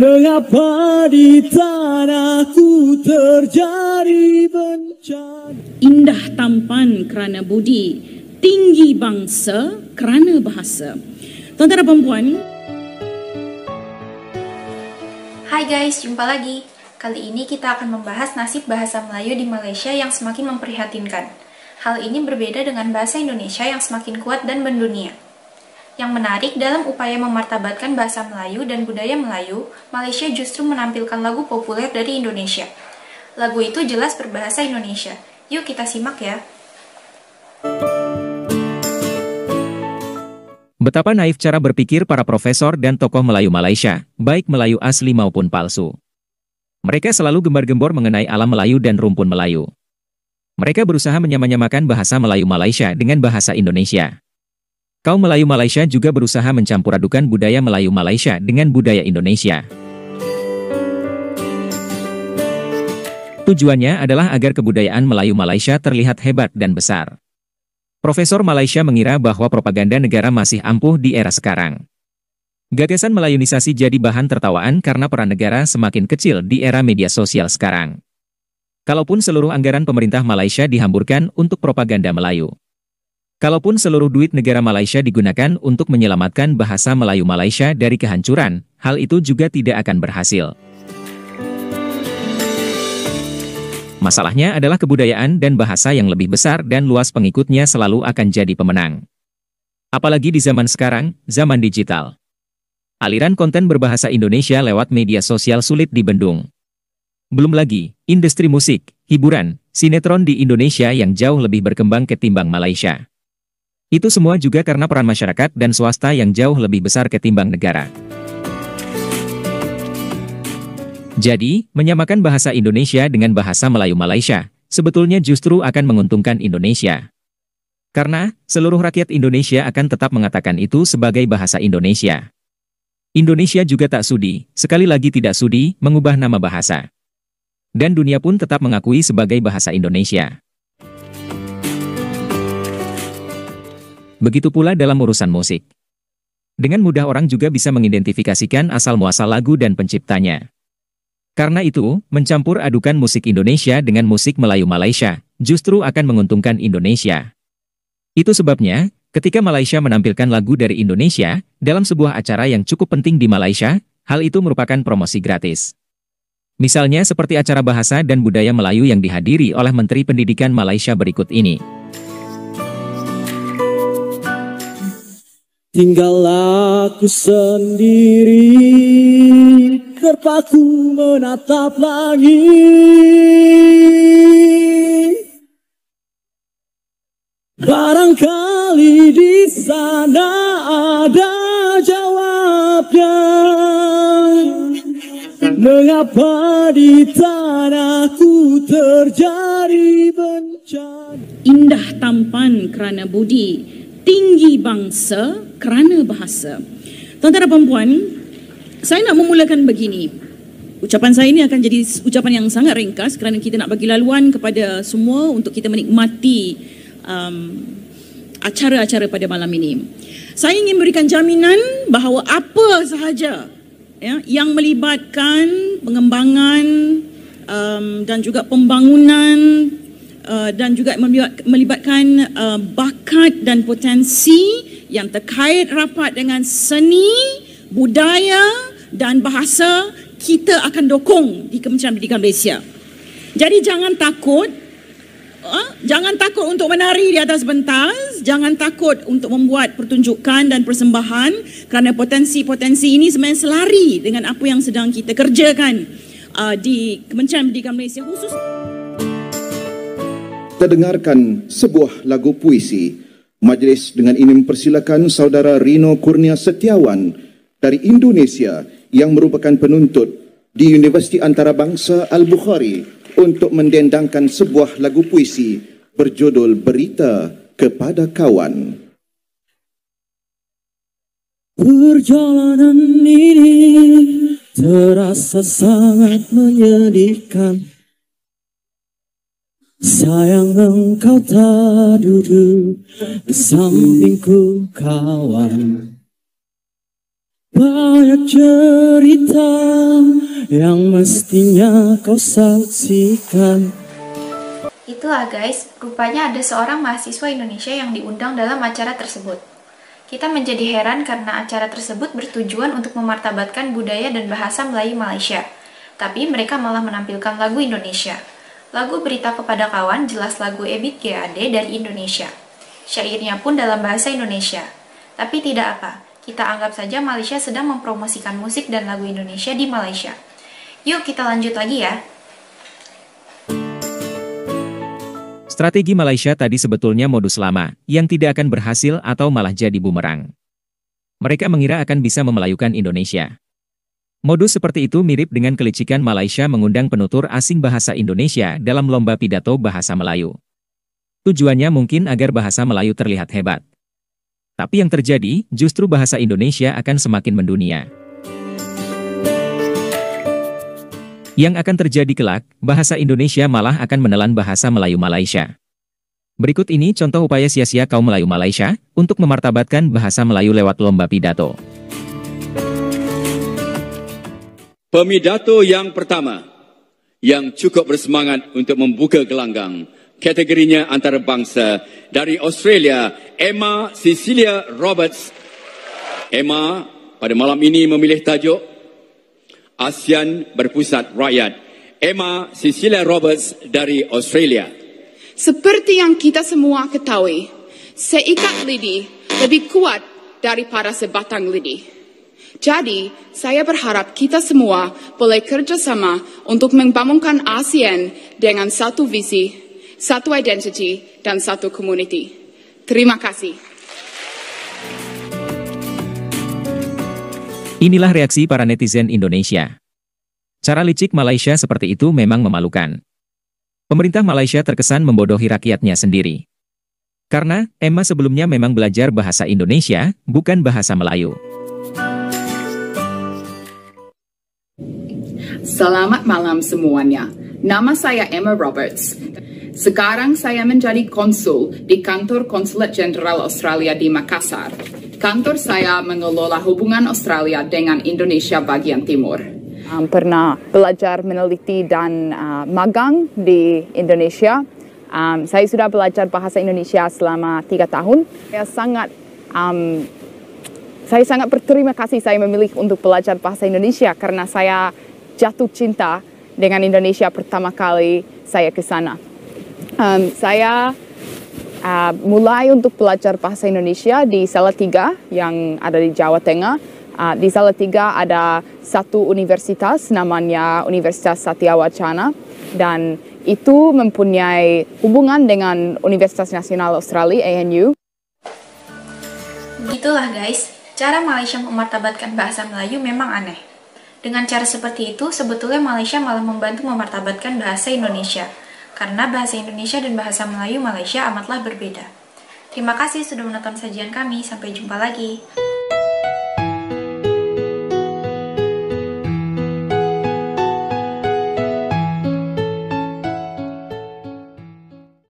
Mengapa di tanahku terjadi bencana? Indah tampan kerana budi, tinggi bangsa kerana bahasa. Tuan-tuan dan puan-puan. Hai guys, jumpa lagi. Kali ini kita akan membahas nasib bahasa Melayu di Malaysia yang semakin memprihatinkan. Hal ini berbeda dengan bahasa Indonesia yang semakin kuat dan mendunia. Yang menarik, dalam upaya memartabatkan bahasa Melayu dan budaya Melayu, Malaysia justru menampilkan lagu populer dari Indonesia. Lagu itu jelas berbahasa Indonesia. Yuk kita simak ya. Betapa naif cara berpikir para profesor dan tokoh Melayu Malaysia, baik Melayu asli maupun palsu. Mereka selalu gembar-gembor mengenai alam Melayu dan rumpun Melayu. Mereka berusaha menyamanyamakan bahasa Melayu Malaysia dengan bahasa Indonesia. Kaum Melayu Malaysia juga berusaha mencampur adukan budaya Melayu Malaysia dengan budaya Indonesia. Tujuannya adalah agar kebudayaan Melayu Malaysia terlihat hebat dan besar. Profesor Malaysia mengira bahwa propaganda negara masih ampuh di era sekarang. Gagasan Melayunisasi jadi bahan tertawaan karena peran negara semakin kecil di era media sosial sekarang. Kalaupun seluruh anggaran pemerintah Malaysia dihamburkan untuk propaganda Melayu. Kalaupun seluruh duit negara Malaysia digunakan untuk menyelamatkan bahasa Melayu Malaysia dari kehancuran, hal itu juga tidak akan berhasil. Masalahnya adalah kebudayaan dan bahasa yang lebih besar dan luas pengikutnya selalu akan jadi pemenang. Apalagi di zaman sekarang, zaman digital. Aliran konten berbahasa Indonesia lewat media sosial sulit dibendung. Belum lagi, industri musik, hiburan, sinetron di Indonesia yang jauh lebih berkembang ketimbang Malaysia. Itu semua juga karena peran masyarakat dan swasta yang jauh lebih besar ketimbang negara. Jadi, menyamakan bahasa Indonesia dengan bahasa Melayu Malaysia, sebetulnya justru akan menguntungkan Indonesia. Karena, seluruh rakyat Indonesia akan tetap mengatakan itu sebagai bahasa Indonesia. Indonesia juga tak sudi, sekali lagi tidak sudi, mengubah nama bahasa. Dan dunia pun tetap mengakui sebagai bahasa Indonesia. Begitu pula dalam urusan musik. Dengan mudah orang juga bisa mengidentifikasikan asal-muasal lagu dan penciptanya. Karena itu, mencampur adukan musik Indonesia dengan musik Melayu Malaysia, justru akan menguntungkan Indonesia. Itu sebabnya, ketika Malaysia menampilkan lagu dari Indonesia, dalam sebuah acara yang cukup penting di Malaysia, hal itu merupakan promosi gratis. Misalnya seperti acara bahasa dan budaya Melayu yang dihadiri oleh Menteri Pendidikan Malaysia berikut ini. Tinggal aku sendiri, terpaku menatap langit. Barangkali di sana ada jawabnya. Mengapa di tanahku terjadi bencana? Indah tampan kerana budi, tinggi bangsa kerana bahasa. Tuan-tuan dan puan-puan, saya nak memulakan begini. Ucapan saya ini akan jadi ucapan yang sangat ringkas kerana kita nak bagi laluan kepada semua untuk kita menikmati acara-acara pada malam ini. Saya ingin berikan jaminan bahawa apa sahaja yang melibatkan pengembangan dan juga pembangunan dan juga melibatkan bakat dan potensi yang terkait rapat dengan seni, budaya dan bahasa, kita akan dokong di Kementerian Pendidikan Malaysia. Jadi jangan takut, jangan takut untuk menari di atas pentas, jangan takut untuk membuat pertunjukan dan persembahan kerana potensi-potensi ini sebenarnya selari dengan apa yang sedang kita kerjakan di Kementerian Pendidikan Malaysia khusus. Terdengarkan sebuah lagu puisi. Majlis dengan ini mempersilakan Saudara Rino Kurnia Setiawan dari Indonesia yang merupakan penuntut di Universiti Antarabangsa Al-Bukhari untuk mendendangkan sebuah lagu puisi berjudul Berita Kepada Kawan. Perjalanan ini terasa sangat menyedihkan. Sayang engkau tak duduk di sampingku kawan. banyak cerita yang mestinya kau saksikan. Itulah guys, rupanya ada seorang mahasiswa Indonesia yang diundang dalam acara tersebut. Kita menjadi heran karena acara tersebut bertujuan untuk memartabatkan budaya dan bahasa Melayu Malaysia. Tapi mereka malah menampilkan lagu Indonesia. Lagu Berita Kepada Kawan jelas lagu Ebit GAD dari Indonesia. Syairnya pun dalam bahasa Indonesia. Tapi tidak apa, kita anggap saja Malaysia sedang mempromosikan musik dan lagu Indonesia di Malaysia. Yuk kita lanjut lagi ya. Strategi Malaysia tadi sebetulnya modus lama, yang tidak akan berhasil atau malah jadi bumerang. Mereka mengira akan bisa memelayukan Indonesia. Modus seperti itu mirip dengan kelicikan Malaysia mengundang penutur asing bahasa Indonesia dalam lomba pidato bahasa Melayu. Tujuannya mungkin agar bahasa Melayu terlihat hebat. Tapi yang terjadi, justru bahasa Indonesia akan semakin mendunia. Yang akan terjadi kelak, bahasa Indonesia malah akan menelan bahasa Melayu Malaysia. Berikut ini contoh upaya sia-sia kaum Melayu Malaysia untuk memartabatkan bahasa Melayu lewat lomba pidato. Pemidato yang pertama, yang cukup bersemangat untuk membuka gelanggang, kategorinya antarabangsa dari Australia, Emma Cecilia Roberts. Emma pada malam ini memilih tajuk ASEAN Berpusat Rakyat. Emma Cecilia Roberts dari Australia. Seperti yang kita semua ketahui, seikat lidi lebih kuat daripada sebatang lidi. Jadi, saya berharap kita semua boleh kerjasama untuk membangunkan ASEAN dengan satu visi, satu identiti, dan satu community. Terima kasih. Inilah reaksi para netizen Indonesia. Cara licik Malaysia seperti itu memang memalukan. Pemerintah Malaysia terkesan membodohi rakyatnya sendiri. Karena, Emma sebelumnya memang belajar bahasa Indonesia, bukan bahasa Melayu. Selamat malam semuanya. Nama saya Emma Roberts. Sekarang saya menjadi konsul di Kantor Konsulat Jenderal Australia di Makassar. Kantor saya mengelola hubungan Australia dengan Indonesia bagian timur. Pernah belajar meneliti dan magang di Indonesia. Saya sudah belajar bahasa Indonesia selama 3 tahun. Saya sangat berterima kasih saya memilih untuk belajar bahasa Indonesia karena saya jatuh cinta dengan Indonesia pertama kali saya ke sana. Saya mulai untuk belajar bahasa Indonesia di Salatiga yang ada di Jawa Tengah. Di Salatiga ada satu universitas namanya Universitas Satya Wacana dan itu mempunyai hubungan dengan Universitas Nasional Australia ANU. Begitulah guys, cara Malaysia memartabatkan bahasa Melayu memang aneh. Dengan cara seperti itu, sebetulnya Malaysia malah membantu memartabatkan bahasa Indonesia. Karena bahasa Indonesia dan bahasa Melayu Malaysia amatlah berbeda. Terima kasih sudah menonton sajian kami, sampai jumpa lagi.